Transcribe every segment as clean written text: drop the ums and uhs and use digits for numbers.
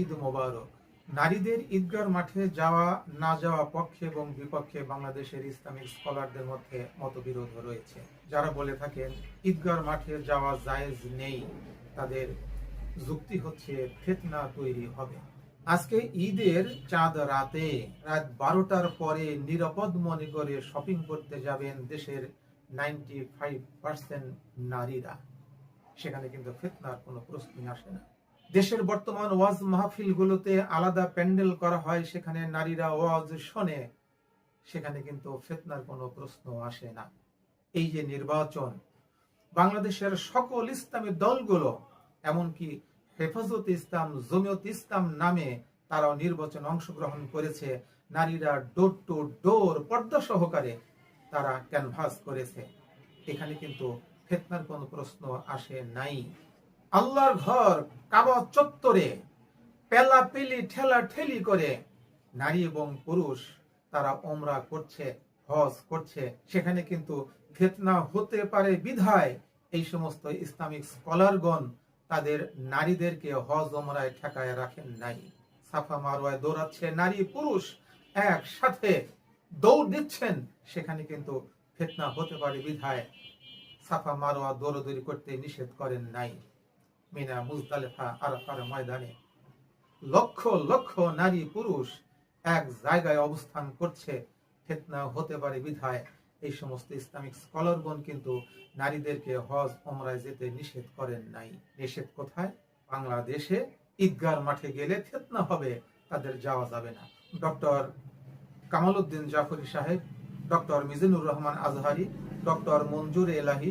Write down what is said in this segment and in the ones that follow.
ঈদ মোবারক। নারীদের ঈদগার মাঠে যাওয়া না যাওয়া পক্ষে এবং বিপক্ষে বাংলাদেশের ইসলামিক স্কলারদের মধ্যে মতবিরোধ রয়েছে। যারা বলে থাকেন ঈদগার মাঠে যাওয়া জায়েজ নেই, তাদের যুক্তি হচ্ছে ফিতনা তৈরি হবে। আজকে ঈদের চাঁদ রাতে রাত 12টার পরে নিরাপদ মনে করে শপিং করতে যাবেন দেশের 95% নারীরা। সেখানে কিন্তু ফিতনার কোনো প্রশ্নই আসে না। দেশের বর্তমান ওয়াজ মাহফিলগুলোতে আলাদা প্যান্ডেল করা হয়, সেখানে নারীরা ওয়াজ শোনে, সেখানে কিন্তু ফিতনার কোনো প্রশ্ন আসে না। এই যে নির্বাচন, বাংলাদেশের সকল ইসলামী দলগুলো, এমনকি হেফাজত ইসলাম, জমিয়ত ইসলাম নামে তারাও নির্বাচনে অংশগ্রহণ করেছে। নারীরা ডোর টু ডোর পর্দা সহকারে তারা ক্যানভাস করেছে। এখানে কিন্তু ফিতনার কোনো প্রশ্ন আসে নাই। আল্লাহর ঘর কাবা চত্বরে পেলাপেলি ঠেলা ঠেলি করে নারী এবং পুরুষ তারা ওমরা করছে, হজ করছে। সেখানে কিন্তু ফিতনা হতে পারে বিধায় এই সমস্ত ইসলামিক স্কলারগণ তাদের নারীদেরকে হজ ওমরায় ঠেকায় রাখেন নাই। সাফা মারওয়ায় দৌড়াচ্ছে নারী পুরুষ একসাথে দৌড় দিচ্ছেন, সেখানে কিন্তু ফিতনা হতে পারে বিধায় সাফা মারওয়া দৌড়দৌড়ি করতে নিষেধ করেন নাই। মিনা, মুজদালিফা, আরাফার ময়দানে লক্ষ লক্ষ নারী পুরুষ এক জায়গায় অবস্থান করছে, ফিতনা হতে পারে বিধায় এই সমস্ত ইসলামিক স্কলারগণ কিন্তু নারীদেরকে হজ ওমরায় যেতে নিষেধ করেন নাই। নিষেধ কোথায়? বাংলাদেশে ঈদগার মাঠে গেলে ফিতনা হবে, তাদের যাওয়া যাবে না। ডক্টর কামাল উদ্দিন জাফরি সাহেব, ডক্টর মিজানুর রহমান আজহারি, ডক্টর মঞ্জুর এলাহি,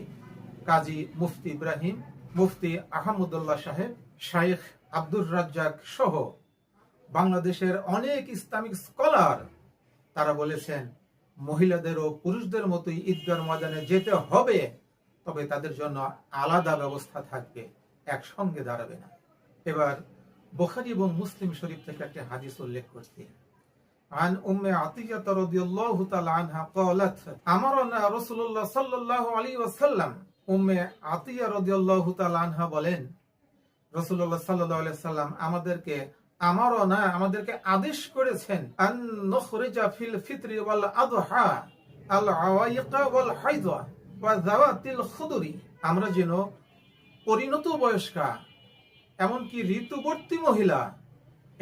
কাজী মুফতি ইব্রাহিম, মুফতি আহমদুল্লাহ সাহেব, শাইখ আব্দুর রাজ্জাক সহ বাংলাদেশের অনেক ইসলামিক স্কলার তারা বলেছেন মহিলাদের ও পুরুষদের মতোই ঈদগার ময়দানে যেতে হবে, তবে তাদের জন্য আলাদা ব্যবস্থা থাকবে, একসঙ্গে দাঁড়াবে না। এবার বুখারী এবং মুসলিম শরীফ থেকে একটা হাদিস উল্লেখ করছি। عن أم عطية رضي الله تعالى عنها قالت أمرنا رسول الله صلى الله عليه وسلم। উম্মে আতিয়া রাদিয়াল্লাহু তাআলা আনহা বলেন, রাসূলুল্লাহ সাল্লাল্লাহু আলাইহি সাল্লাম আমাদেরকে আদেশ করেছেন আন নুখরিজা ফিল ফিতরি ওয়াল আযহা আল আওয়াইকা ওয়াল হাইযা ওয়া যাওয়াতিল খুদুরি। আমরা যেন পরিণত বয়স্কা, এমনকি ঋতুবর্তী মহিলা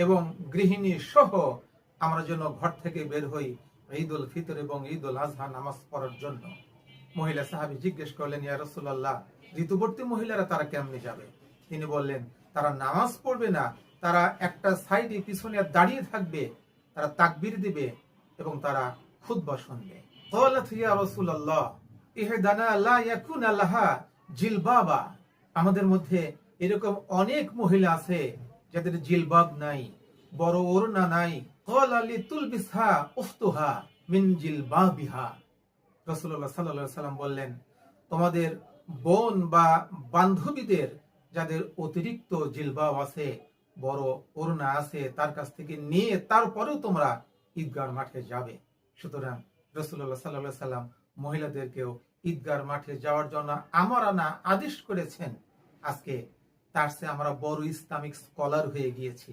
এবং গৃহিণী সহ আমরা যেন ঘর থেকে বের হই ঈদুল ফিতর এবং ঈদুল আযহা নামাজ পড়ার জন্য। মহিলা সাহাবী জিজ্ঞেস করলেন, ইয়া রাসূলুল্লাহ, ঋতুবর্তী মহিলারা তারা কেমনে যাবে? তিনি বললেন, তারা নামাজ পড়বে না, তারা একটা সাইডে পিছনে দাঁড়িয়ে থাকবে, তারা তাকবীর দিবে এবং তারা খুতবা শুনবে। ক্বালাত ইয়া রাসূলুল্লাহ ইহদানা লা ইয়াকুনা লাহা জিলবাবা। আমাদের মধ্যে এরকম অনেক মহিলা আছে যাদের জিলবাব নাই, বড় ওড়না নাই। ক্বালা লিতুলবিসহা উখতুহা মিন জিলবাবিহা। রাসূলুল্লাহ সাল্লাল্লাহু আলাইহি সাল্লাম বললেন, তোমাদের বোন বা বান্ধবীদের যাদের অতিরিক্ত জিলবাব আছে, বড় ওড়না আছে, তার কাছ থেকে নিয়ে তারপরেও তোমরা ঈদগার মাঠে যাবে। সুতরাং রাসূলুল্লাহ সাল্লাল্লাহু আলাইহি সাল্লাম মহিলাদেরকেও ঈদগার মাঠে যাওয়ার জন্য আমারানা আদেশ করেছেন। আজকে তার চেয়ে আমরা বড় ইসলামিক স্কলার হয়ে গিয়েছি।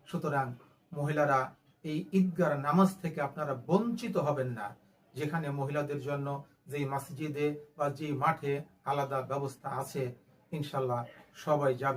সুতরাং মহিলারা এই ঈদগার নামাজ থেকে আপনারা বঞ্চিত হবেন না। যেখানে মহিলাদের জন্য যে মসজিদে বা যে মাঠে আলাদা ব্যবস্থা আছে, ইনশাআল্লাহ সবাই যাবে।